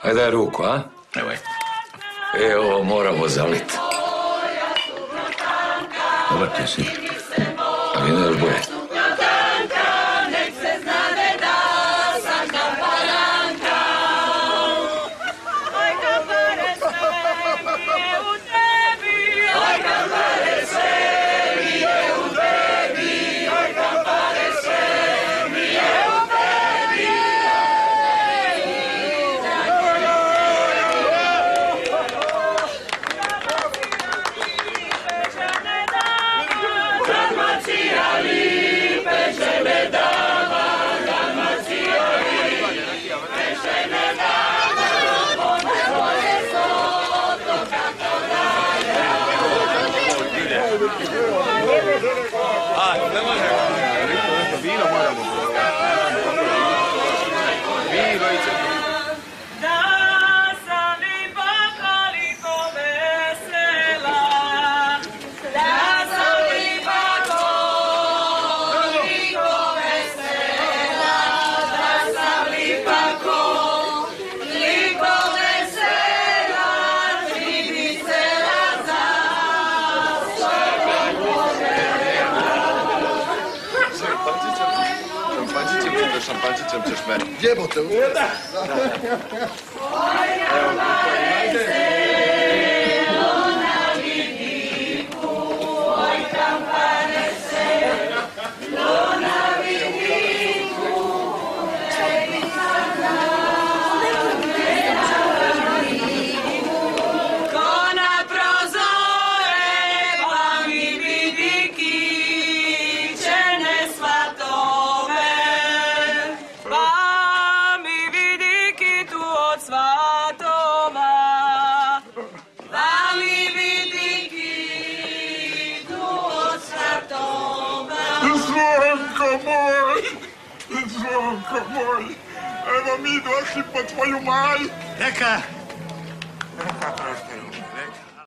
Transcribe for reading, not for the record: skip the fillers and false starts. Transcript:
Ajde daj ruku, a? Evo. Ovo moramo zaliti. Dobar ti si. A vino je još bolje. Šampančićem ćeš meni. Jebote. Zvonko moj, evo mi došli po tvoju maj. Neka,